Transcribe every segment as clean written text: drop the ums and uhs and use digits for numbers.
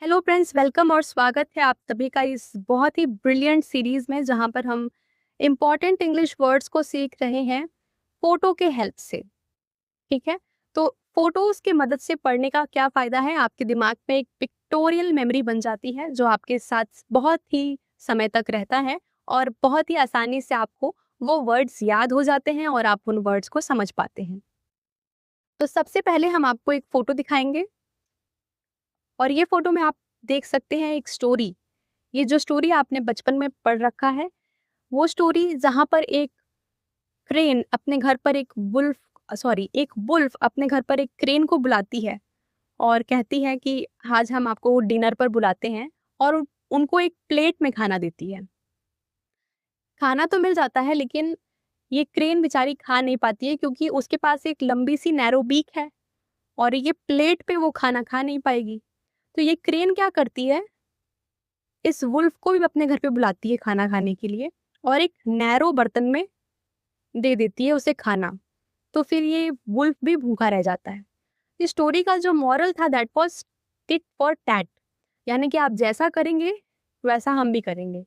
Hello friends, welcome और स्वागत है आप सभी का इस बहुत ही ब्रिलियंट सीरीज में जहां पर हम इम्पॉर्टेंट इंग्लिश वर्ड्स को सीख रहे हैं फोटो के हेल्प से। ठीक है, तो फोटोज की मदद से पढ़ने का क्या फायदा है, आपके दिमाग में एक पिक्टोरियल मेमोरी बन जाती है जो आपके साथ बहुत ही समय तक रहता है और बहुत ही आसानी से आपको वो वर्ड्स याद हो जाते हैं और आप उन वर्ड्स को समझ पाते हैं। तो सबसे पहले हम आपको एक फोटो दिखाएंगे और ये फोटो में आप देख सकते हैं एक स्टोरी। ये जो स्टोरी आपने बचपन में पढ़ रखा है, वो स्टोरी जहाँ पर एक क्रेन अपने घर पर एक वुल्फ अपने घर पर एक क्रेन को बुलाती है और कहती है कि आज हम आपको डिनर पर बुलाते हैं, और उनको एक प्लेट में खाना देती है। खाना तो मिल जाता है लेकिन ये क्रेन बेचारी खा नहीं पाती है क्योंकि उसके पास एक लंबी सी नैरो बीक है और ये प्लेट पे वो खाना खा नहीं पाएगी। तो ये क्रेन क्या करती है, इस वुल्फ को भी अपने घर पे बुलाती है खाना खाने के लिए और एक नैरो बर्तन में दे देती है उसे खाना। तो फिर ये वुल्फ भी भूखा रह जाता है। इस स्टोरी का जो मॉरल था that was tit for tat, यानी कि आप जैसा करेंगे वैसा हम भी करेंगे।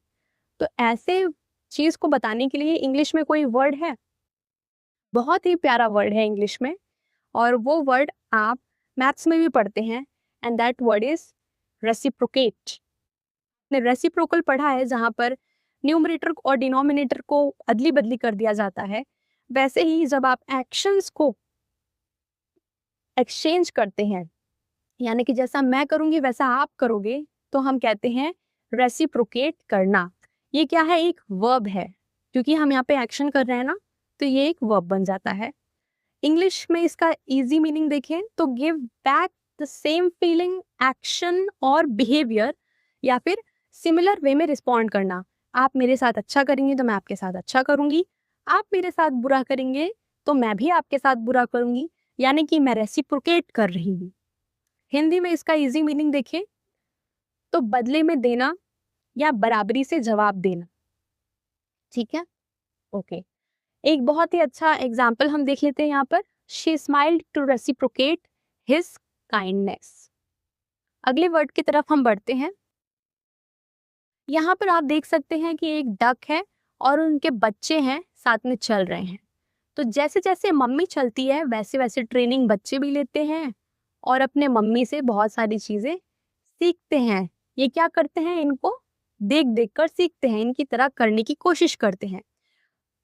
तो ऐसे चीज को बताने के लिए इंग्लिश में कोई वर्ड है, बहुत ही प्यारा वर्ड है इंग्लिश में, और वो वर्ड आप मैथ्स में भी पढ़ते हैं, and that word is reciprocate. ने रेसिप्रोकल पढ़ा है जहाँ पर न्यूमरेटर और डिनोमिनेटर को अदली बदली कर दिया जाता है। वैसे ही जब आप एक्शंस को एक्सचेंज करते हैं, यानी कि जैसा मैं करूंगी वैसा आप करोगे, तो हम कहते हैं रेसिप्रोकेट करना। ये क्या है, एक वर्ब है, क्योंकि हम यहाँ पे एक्शन कर रहे हैं ना, तो ये एक वर्ब बन जाता है। इंग्लिश में इसका इजी मीनिंग देखें तो give back the same feeling, action और बिहेवियर, या फिर सिमिलर वे में रिस्पॉन्ड करना। आप मेरे साथ अच्छा करेंगे तो मैं आपके साथ अच्छा करूंगी, आप मेरे साथ बुरा करेंगे तो मैं भी आपके साथ बुरा करूंगी, यानी कि मैं रेसिप्रोकेट कर रही हूँ। हिंदी में इसका इजी मीनिंग देखें तो बदले में देना या बराबरी से जवाब देना। ठीक है, ओके। एक बहुत ही अच्छा एग्जाम्पल हम देख लेते हैं यहाँ पर। She smiled to reciprocate his kindness. अगले वर्ड की तरफ हम बढ़ते हैं। यहाँ पर आप देख सकते हैं कि एक डक है और उनके बच्चे हैं, साथ में चल रहे हैं। तो जैसे जैसे मम्मी चलती है वैसे वैसे ट्रेनिंग बच्चे भी लेते हैं और अपने मम्मी से बहुत सारी चीजें सीखते हैं। ये क्या करते हैं, इनको देख देख कर सीखते हैं, इनकी तरह करने की कोशिश करते हैं।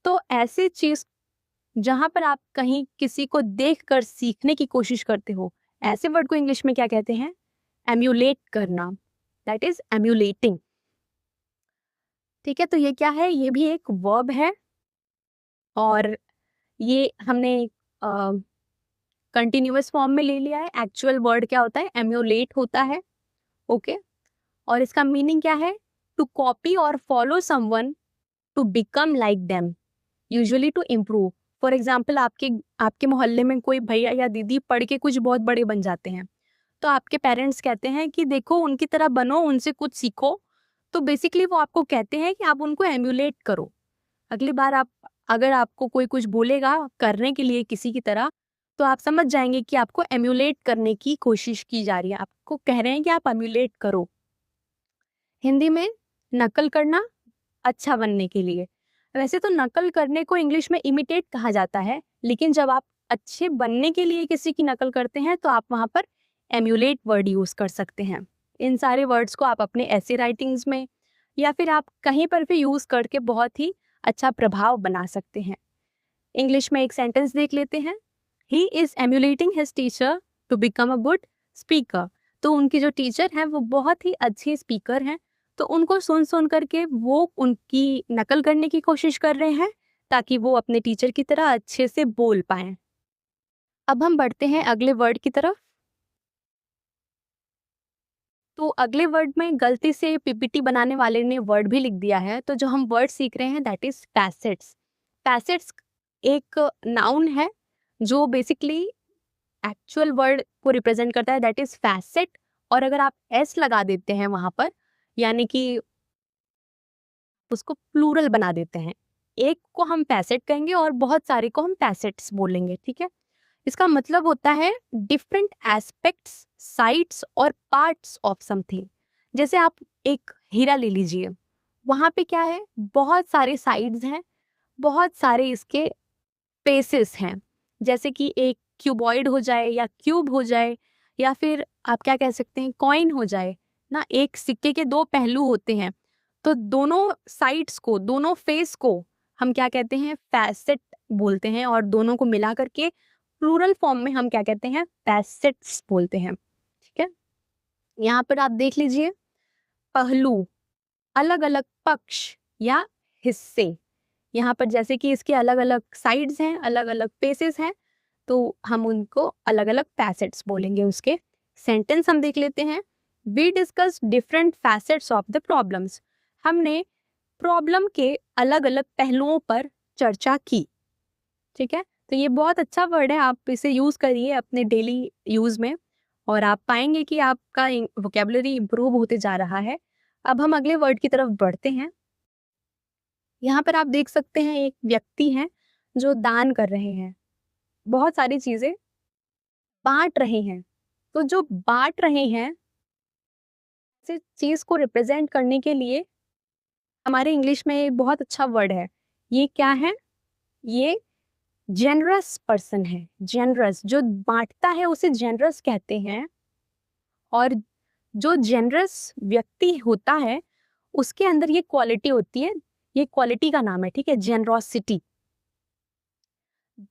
तो ऐसे चीज जहां पर आप कहीं किसी को देख कर सीखने की कोशिश करते हो, ऐसे वर्ड को इंग्लिश में क्या कहते हैं, एम्यूलेट करना, दैट इज एम्यूलेटिंग। ठीक है, तो ये क्या है, ये भी एक वर्ब है और ये हमने कंटिन्यूअस फॉर्म में ले लिया है। एक्चुअल वर्ड क्या होता है, एम्यूलेट होता है। ओके, और इसका मीनिंग क्या है, टू कॉपी और follow someone to become like them, usually to improve. For example, आपके आपके मोहल्ले में कोई भैया या दीदी पढ़ के कुछ बहुत बड़े बन जाते हैं, तो आपके पेरेंट्स कहते हैं कि देखो उनकी तरह बनो, उनसे कुछ सीखो। तो बेसिकली वो आपको कहते हैं कि आप उनको एम्यूलेट करो। अगली बार आप अगर आपको कोई कुछ बोलेगा करने के लिए किसी की तरह, तो आप समझ जाएंगे कि आपको एम्यूलेट करने की कोशिश की जा रही है, आपको कह रहे हैं कि आप एम्यूलेट करो। हिंदी में नकल करना, अच्छा बनने के लिए। वैसे तो नकल करने को इंग्लिश में इमिटेट कहा जाता है, लेकिन जब आप अच्छे बनने के लिए किसी की नकल करते हैं तो आप वहां पर एम्यूलेट वर्ड यूज कर सकते हैं। इन सारे वर्ड्स को आप अपने ऐसे राइटिंग्स में या फिर आप कहीं पर भी यूज करके बहुत ही अच्छा प्रभाव बना सकते हैं। इंग्लिश में एक सेंटेंस देख लेते हैं। He is emulating his teacher to become a good speaker. तो उनकी जो टीचर हैं वो बहुत ही अच्छे स्पीकर हैं, तो उनको सुन सुन करके वो उनकी नकल करने की कोशिश कर रहे हैं ताकि वो अपने टीचर की तरह अच्छे से बोल पाएं। अब हम बढ़ते हैं अगले वर्ड की तरफ। तो अगले वर्ड में गलती से पीपीटी बनाने वाले ने वर्ड भी लिख दिया है, तो जो हम वर्ड सीख रहे हैं दैट इज फैसेट्स। फैसेट्स एक नाउन है जो बेसिकली एक्चुअल वर्ड को रिप्रेजेंट करता है, दैट इज फैसेट। और अगर आप एस लगा देते हैं वहां पर, यानी कि उसको प्लूरल बना देते हैं, एक को हम फैसेट कहेंगे और बहुत सारे को हम फैसेट्स बोलेंगे। ठीक है, इसका मतलब होता है डिफरेंट एस्पेक्ट्स, साइड्स और पार्ट्स ऑफ समथिंग। जैसे आप एक हीरा ले लीजिए, वहां पे क्या है, बहुत सारे साइड्स हैं, बहुत सारे इसके फेसेस हैं। जैसे कि एक क्यूबॉइड हो जाए या क्यूब हो जाए, या फिर आप क्या कह सकते हैं, कॉइन हो जाए ना। एक सिक्के के दो पहलू होते हैं, तो दोनों साइड्स को, दोनों फेस को हम क्या कहते हैं, फैसेट बोलते हैं, और दोनों को मिला करके प्लूरल फॉर्म में हम क्या कहते हैं, फैसेट्स बोलते हैं। ठीक है, यहाँ पर आप देख लीजिए, पहलू, अलग अलग पक्ष या हिस्से। यहाँ पर जैसे कि इसके अलग अलग साइड्स हैं, अलग अलग फेसेस हैं, तो हम उनको अलग अलग फैसेट्स बोलेंगे उसके। सेंटेंस हम देख लेते हैं। We discuss different facets of the problems. हमने प्रॉब्लम के अलग अलग पहलुओं पर चर्चा की। ठीक है, तो ये बहुत अच्छा वर्ड है, आप इसे यूज करिए अपने डेली यूज में, और आप पाएंगे कि आपका वोकेबलरी इंप्रूव होते जा रहा है। अब हम अगले वर्ड की तरफ बढ़ते हैं। यहाँ पर आप देख सकते हैं एक व्यक्ति हैं जो दान कर रहे हैं, बहुत सारी चीजें बांट रहे हैं। तो जो बांट रहे हैं, इस चीज को रिप्रेजेंट करने के लिए हमारे इंग्लिश में एक बहुत अच्छा वर्ड है। ये क्या है, ये जेनरस पर्सन है। जेनरस, जो बांटता है उसे जेनरस कहते हैं, और जो जेनरस व्यक्ति होता है उसके अंदर ये क्वालिटी होती है, ये क्वालिटी का नाम है। ठीक है, जेनरोसिटी।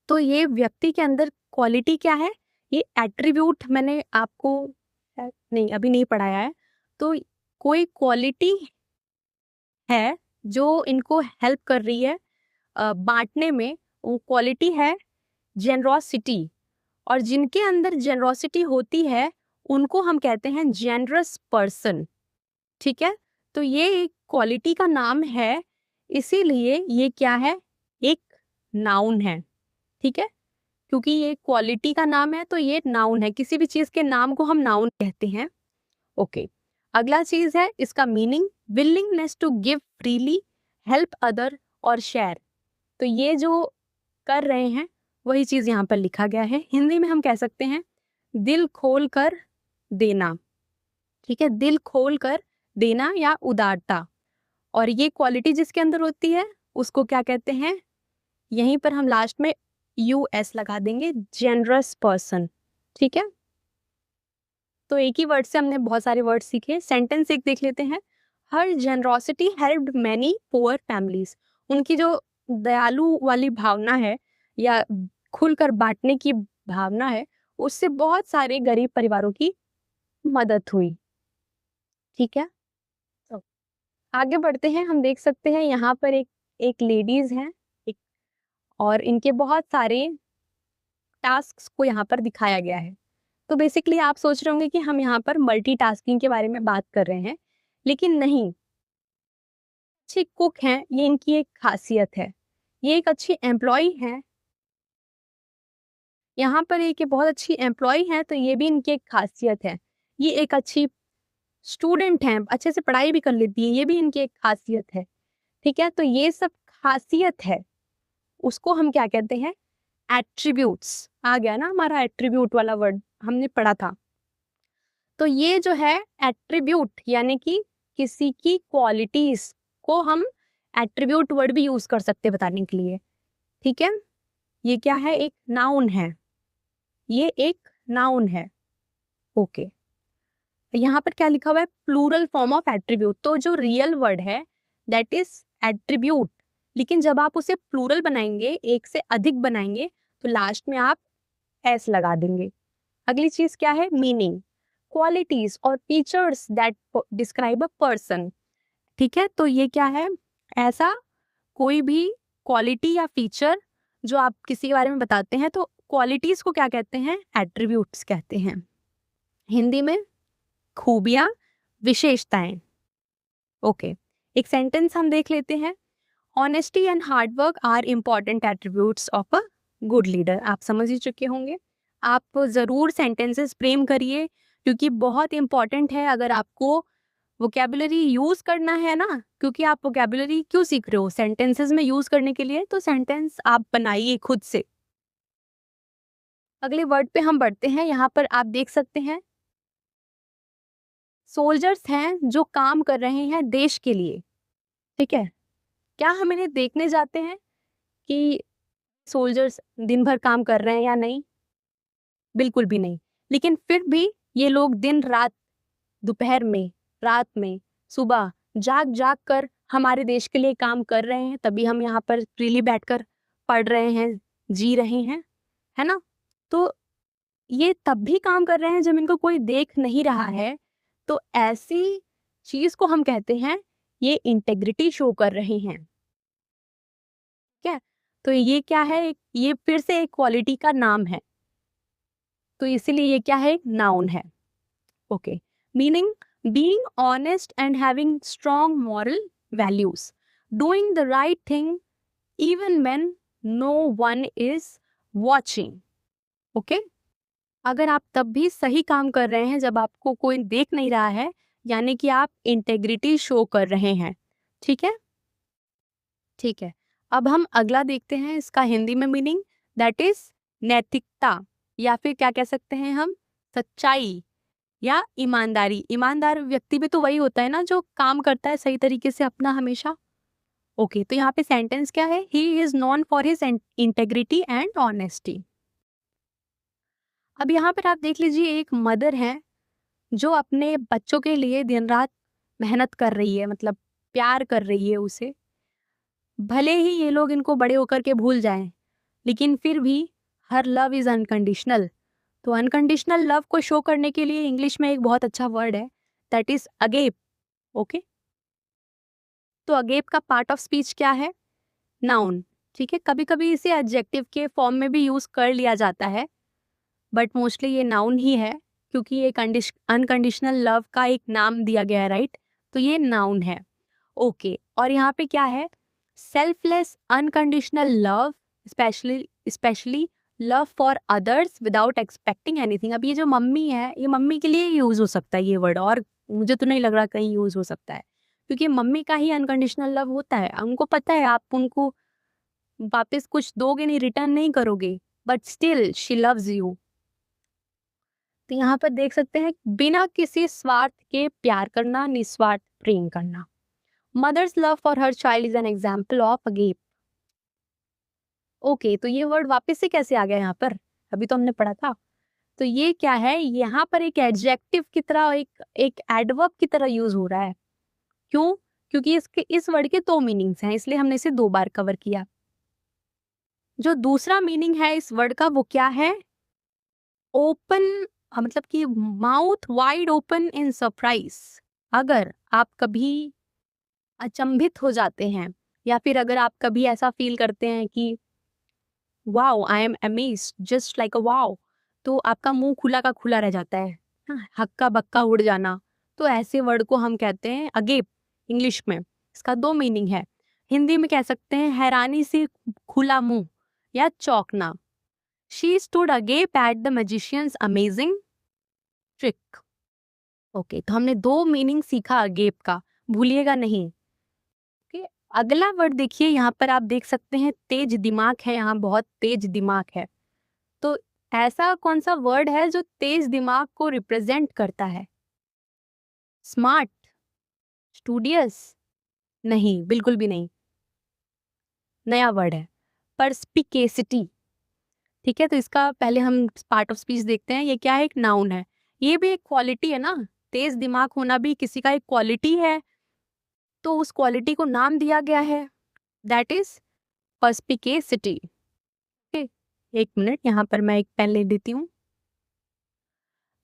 तो ये व्यक्ति के अंदर क्वालिटी क्या है, ये एट्रीब्यूट मैंने आपको नहीं अभी नहीं पढ़ाया है। तो कोई क्वालिटी है जो इनको हेल्प कर रही है बांटने में, वो क्वालिटी है जेनरोसिटी। और जिनके अंदर जेनरोसिटी होती है उनको हम कहते हैं जेनरस पर्सन। ठीक है, तो ये एक क्वालिटी का नाम है, इसीलिए ये क्या है, एक नाउन है। ठीक है, क्योंकि ये क्वालिटी का नाम है तो ये नाउन है, किसी भी चीज के नाम को हम नाउन कहते हैं। ओके, अगला चीज है इसका meaning, willingness to give freely, help other और शेयर। तो ये जो कर रहे हैं वही चीज यहाँ पर लिखा गया है। हिंदी में हम कह सकते हैं दिल खोल कर देना। ठीक है, दिल खोल कर देना या उदारता। और ये क्वालिटी जिसके अंदर होती है उसको क्या कहते हैं, यहीं पर हम लास्ट में यूएस लगा देंगे, जेनरस पर्सन। ठीक है, तो एक ही वर्ड से हमने बहुत सारे वर्ड सीखे। सेंटेंस एक देख लेते हैं। Her generosity helped many poor families. उनकी जो दयालु वाली भावना है या खुलकर बांटने की भावना है, उससे बहुत सारे गरीब परिवारों की मदद हुई। ठीक है, तो आगे बढ़ते हैं। हम देख सकते हैं यहाँ पर एक लेडीज हैं, एक, और इनके बहुत सारे टास्क को यहाँ पर दिखाया गया है। तो बेसिकली आप सोच रहे होंगे कि हम यहाँ पर मल्टीटास्किंग के बारे में बात कर रहे हैं, लेकिन नहीं। अच्छी कुक हैं, ये इनकी एक खासियत है। ये एक अच्छी एम्प्लॉय है, यहाँ पर एक ये बहुत अच्छी एम्प्लॉय है, तो ये भी इनकी एक खासियत है। ये एक अच्छी स्टूडेंट है, अच्छे से पढ़ाई भी कर लेती है, ये भी इनकी एक खासियत है। ठीक है, तो ये सब खासियत है, उसको हम क्या कहते हैं, एट्रीब्यूट्स। आ गया ना हमारा एट्रीब्यूट वाला वर्ड, हमने पढ़ा था। तो ये जो है एट्रीब्यूट, यानी कि किसी की क्वालिटीज को हम एट्रीब्यूट वर्ड भी यूज कर सकते हैं बताने के लिए। ठीक है, ये क्या है, एक नाउन है, ये एक नाउन है। ओके, यहाँ पर क्या लिखा हुआ है, प्लूरल फॉर्म ऑफ एट्रीब्यूट। तो जो रियल वर्ड है दैट इज एट्रीब्यूट, लेकिन जब आप उसे प्लूरल बनाएंगे, एक से अधिक बनाएंगे, तो लास्ट में आप एस लगा देंगे। अगली चीज क्या है, मीनिंग, क्वालिटीज और features that describe a person. ठीक है, तो ये क्या है, ऐसा कोई भी क्वालिटी या फीचर जो आप किसी के बारे में बताते हैं, तो क्वालिटीज को क्या कहते हैं, एट्रीब्यूट्स कहते हैं। हिंदी में खूबियां, विशेषताएं। ओके, एक सेंटेंस हम देख लेते हैं। Honesty and hard work are important attributes of a good leader. आप समझ ही चुके होंगे, आप जरूर सेंटेंसेस फ्रेम करिए, क्योंकि बहुत इंपॉर्टेंट है अगर आपको वोकेबुलरी यूज करना है ना। क्योंकि आप वोकेबुलरी क्यों सीख रहे हो, सेंटेंसेस में यूज करने के लिए, तो सेंटेंस आप बनाइए खुद से। अगले वर्ड पे हम बढ़ते हैं। यहाँ पर आप देख सकते हैं सोल्जर्स हैं जो काम कर रहे हैं देश के लिए। ठीक है, क्या हम इन्हें देखने जाते हैं कि सोल्जर्स दिन भर काम कर रहे हैं या नहीं? बिल्कुल भी नहीं। लेकिन फिर भी ये लोग दिन रात, दोपहर में, रात में, सुबह जाग जाग कर हमारे देश के लिए काम कर रहे हैं, तभी हम यहाँ पर फ्रीली बैठकर पढ़ रहे हैं, जी रहे हैं, है ना? तो ये तब भी काम कर रहे हैं जब इनको कोई देख नहीं रहा है। तो ऐसी चीज को हम कहते हैं ये इंटेग्रिटी शो कर रहे हैं। ठीक है, तो ये क्या है? ये फिर से एक क्वालिटी का नाम है, तो इसीलिए ये क्या है? एक नाउन है। Okay, meaning being honest and having strong moral values, doing the right thing even when no one is watching. Okay, अगर आप तब भी सही काम कर रहे हैं जब आपको कोई देख नहीं रहा है, यानी कि आप इंटेग्रिटी शो कर रहे हैं। ठीक है, ठीक है। अब हम अगला देखते हैं, इसका हिंदी में मीनिंग, दैट इज नैतिकता, या फिर क्या कह सकते हैं हम? सच्चाई या ईमानदारी। ईमानदार व्यक्ति भी तो वही होता है ना जो काम करता है सही तरीके से अपना हमेशा। ओके, तो यहाँ पे सेंटेंस क्या है? He is known for his integrity and honesty. अब यहाँ पर आप देख लीजिए, एक मदर है जो अपने बच्चों के लिए दिन रात मेहनत कर रही है, मतलब प्यार कर रही है उसे। भले ही ये लोग इनको बड़े होकर के भूल जाएं, लेकिन फिर भी हर लव इज अनकंडीशनल। तो अनकंडीशनल लव को शो करने के लिए इंग्लिश में एक बहुत अच्छा वर्ड है, दैट इज अगेप। ओके, तो अगेप का पार्ट ऑफ स्पीच क्या है? नाउन। ठीक है, कभी कभी इसे एडजेक्टिव के फॉर्म में भी यूज कर लिया जाता है, बट मोस्टली ये नाउन ही है, क्योंकि ये अनकंडीशनल लव का एक नाम दिया गया है, राइट? तो ये नाउन है। ओके, और यहाँ पे क्या है? Selfless unconditional love, specially love for others without expecting anything. अब ये जो मम्मी है, ये मम्मी के लिए यूज हो सकता है ये वर्ड, और मुझे तो नहीं लग रहा कहीं यूज हो सकता है, क्योंकि मम्मी का ही अनकंडीशनल लव होता है। उनको पता है आप उनको वापस कुछ दोगे नहीं, रिटर्न नहीं करोगे, but still she loves you. तो यहाँ पर देख सकते हैं बिना किसी स्वार्थ के प्यार करना, निस्वार्थ प्रेम करना। Mother's love for her child is an example of agape. Okay, तो ये वर्ड वापस से कैसे आ गया यहाँ पर? अभी तो हमने पढ़ा था। तो ये क्या है? यहाँ पर एक एडजेक्टिव की तरह, एक एडवर्ब की तरह यूज हो रहा है। क्यों? क्योंकि इस वर्ड के दो मीनिंग्स हैं, इसलिए हमने इसे दो बार कवर किया। जो दूसरा मीनिंग है इस वर्ड का, वो क्या है? ओपन, मतलब कि mouth wide open in surprise. अगर आप कभी अचंभित हो जाते हैं, या फिर अगर आप कभी ऐसा फील करते हैं कि wow I am amazed just like a wow, तो आपका मुंह खुला का खुला रह जाता है, हाँ, हक्का बक्का उड़ जाना। तो ऐसे वर्ड को हम कहते हैं अगेप इंग्लिश में। इसका दो मीनिंग है। हिंदी में कह सकते हैं हैरानी से खुला मुंह या चौंकना। She stood agape at the magician's amazing trick. Okay, तो हमने दो मीनिंग सीखा अगेप का, भूलिएगा नहीं। ओके, अगला वर्ड देखिए, यहाँ पर आप देख सकते हैं तेज दिमाग है, यहाँ बहुत तेज दिमाग है। तो ऐसा कौन सा वर्ड है जो तेज दिमाग को रिप्रेजेंट करता है? Smart, studious? नहीं, बिल्कुल भी नहीं, नया वर्ड है, परस्पिकेसिटी। ठीक है, तो इसका पहले हम पार्ट ऑफ स्पीच देखते हैं। ये क्या है? एक नाउन है। ये भी एक क्वालिटी है ना, तेज दिमाग होना भी किसी का एक क्वालिटी है, तो उस क्वालिटी को नाम दिया गया है, दैट इज पर्स्पिकेसिटी। एक मिनट, यहाँ पर मैं एक पेन ले देती हूँ।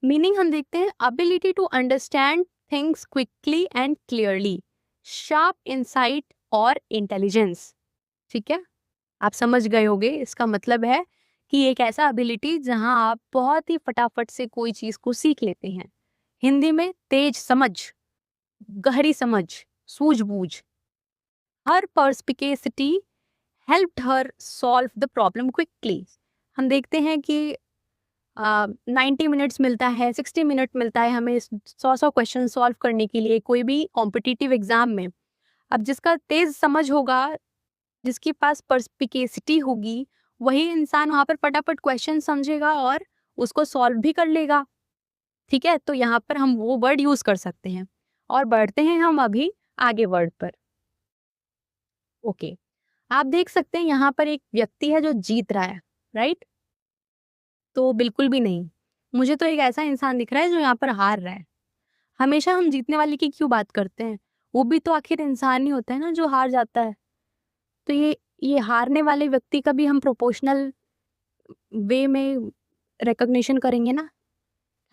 मीनिंग हम देखते हैं, ability to understand things quickly and clearly, sharp insight और इंटेलिजेंस। ठीक है, आप समझ गए होंगे, इसका मतलब है कि एक ऐसा एबिलिटी जहां आप बहुत ही फटाफट से कोई चीज को सीख लेते हैं। हिंदी में तेज समझ, गहरी समझ, सूझबूझ। Her perspicacity helped her solve the problem quickly. हम देखते हैं कि 90 मिनट्स मिलता है, 60 मिनट मिलता है हमें 100 क्वेश्चन सॉल्व करने के लिए कोई भी कॉम्पिटिटिव एग्जाम में। अब जिसका तेज समझ होगा, जिसके पास पर्स्पिकेसिटी होगी, वही इंसान वहाँ पर फटाफट क्वेश्चन समझेगा और उसको सॉल्व भी कर लेगा। ठीक है, तो यहाँ पर हम वो वर्ड यूज कर सकते हैं। और बढ़ते हैं हम अभी आगे वर्ड पर। ओके, आप देख सकते हैं यहाँ पर एक व्यक्ति है जो जीत रहा है, राइट? तो बिल्कुल भी नहीं, मुझे तो एक ऐसा इंसान दिख रहा है जो यहाँ पर हार रहा है। हमेशा हम जीतने वाले की क्यों बात करते हैं? वो भी तो आखिर इंसान ही होता है ना जो हार जाता है। तो ये हारने वाले व्यक्ति का भी हम प्रोपोर्शनल वे में रिकॉग्निशन करेंगे ना।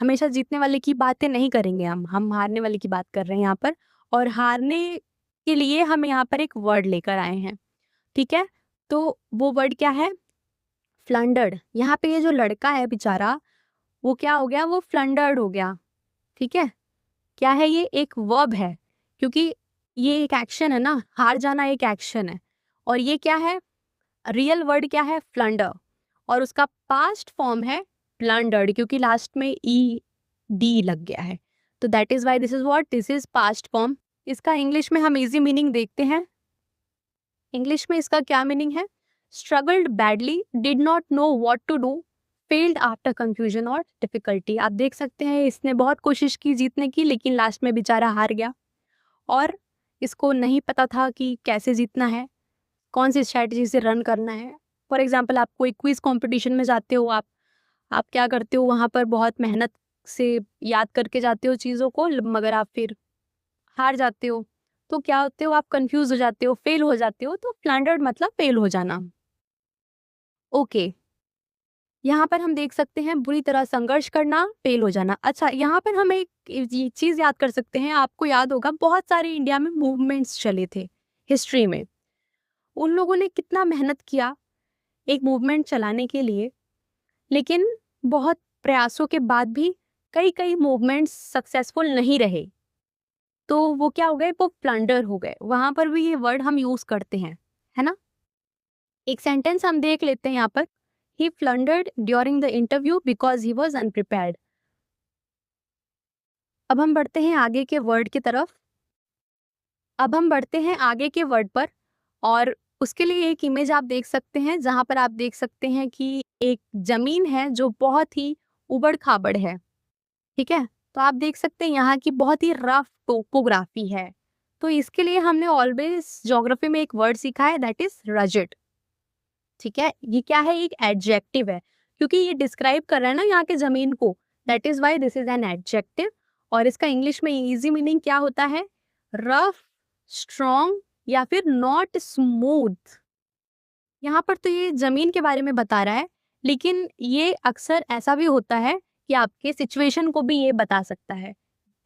हमेशा जीतने वाले की बातें नहीं करेंगे, हम हारने वाले की बात कर रहे हैं यहाँ पर। और हारने के लिए हम यहाँ पर एक वर्ड लेकर आए हैं, ठीक है? तो वो वर्ड क्या है? फ्लंडर्ड। यहाँ पे ये जो लड़का है बेचारा, वो क्या हो गया? वो फ्लंडर्ड हो गया। ठीक है, क्या है ये? एक वर्ब है, क्योंकि ये एक एक्शन है ना, हार जाना एक एक्शन है। और ये क्या है? रियल वर्ड क्या है? फ्लंडर। और उसका पास्ट फॉर्म है प्लंडर्ड, क्योंकि लास्ट में ई डी लग गया है। तो that is why this is what, this is past form. इसका इंग्लिश में हम इजी मीनिंग देखते हैं। इंग्लिश में इसका क्या मीनिंग है? Struggled badly, did not know what to do, failed after confusion और डिफिकल्टी। आप देख सकते हैं इसने बहुत कोशिश की जीतने की, लेकिन लास्ट में बेचारा हार गया। और इसको नहीं पता था कि कैसे जीतना है, कौन सी स्ट्रैटेजी से रन करना है। फॉर एग्जाम्पल, आप कोई क्विज कंपटीशन में जाते हो, आप क्या करते हो? वहाँ पर बहुत मेहनत से याद करके जाते हो चीज़ों को, मगर आप फिर हार जाते हो। तो क्या होते हो? आप कंफ्यूज हो जाते हो, फेल हो जाते हो। तो फ्लैंडर्ड मतलब फेल हो जाना। ओके, यहाँ पर हम देख सकते हैं बुरी तरह संघर्ष करना, फेल हो जाना। अच्छा, यहाँ पर हम एक ये चीज़ याद कर सकते हैं। आपको याद होगा बहुत सारे इंडिया में मूवमेंट्स चले थे हिस्ट्री में। उन लोगों ने कितना मेहनत किया एक मूवमेंट चलाने के लिए, लेकिन बहुत प्रयासों के बाद भी कई कई मूवमेंट्स सक्सेसफुल नहीं रहे। तो वो क्या हो गए? वो प्लंडर हो गए। वहां पर भी ये वर्ड हम यूज करते हैं, है ना? एक सेंटेंस हम देख लेते हैं यहाँ पर। He floundered during the interview because he was unprepared. अब हम बढ़ते हैं आगे के वर्ड की तरफ। अब हम बढ़ते हैं आगे के वर्ड पर, और उसके लिए एक इमेज आप देख सकते हैं, जहां पर आप देख सकते हैं कि एक जमीन है जो बहुत ही उबड़ खाबड़ है। ठीक है, तो आप देख सकते हैं यहाँ की बहुत ही रफ टोपोग्राफी है। तो इसके लिए हमने ऑलवेज ज्योग्राफी में एक वर्ड सीखा है, दैट इज रजिड। ठीक है, ये क्या है? एक एडजेक्टिव है, क्योंकि ये डिस्क्राइब कर रहा है ना यहाँ के जमीन को, that is why this is an adjective. और इसका इंग्लिश में इजी मीनिंग क्या होता है? रफ, स्ट्रॉन्ग, या फिर नॉट स्मूथ। यहाँ पर तो ये जमीन के बारे में बता रहा है, लेकिन ये अक्सर ऐसा भी होता है कि आपके सिचुएशन को भी ये बता सकता है,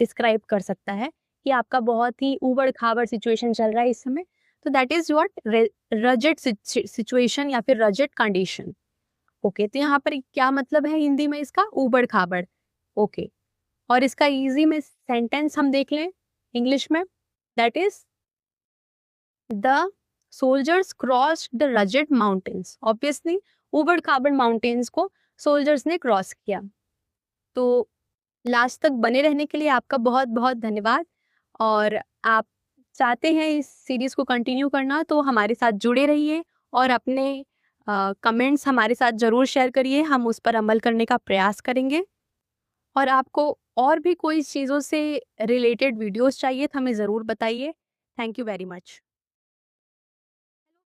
डिस्क्राइब कर सकता है कि आपका बहुत ही उबड़ खाबड़ सिचुएशन चल रहा है इस समय। तो दैट इज व्हाट, रजेड सिचुएशन या फिर रजेड कंडीशन। ओके, तो यहाँ पर क्या मतलब है हिंदी में इसका? उबड़ खाबड़। ओके, और इसका इजी में सेंटेंस हम देख लें इंग्लिश में, that is the soldiers crossed the rugged mountains. Obviously उबड़ खाबड़ माउंटेन्स को सोल्जर्स ने क्रॉस किया। तो लास्ट तक बने रहने के लिए आपका बहुत बहुत धन्यवाद। और आप चाहते हैं इस सीरीज को कंटिन्यू करना, तो हमारे साथ जुड़े रहिए और अपने कमेंट्स हमारे साथ ज़रूर शेयर करिए। हम उस पर अमल करने का प्रयास करेंगे। और आपको और भी कोई चीज़ों से रिलेटेड वीडियोस चाहिए तो हमें ज़रूर बताइए। Thank you very much.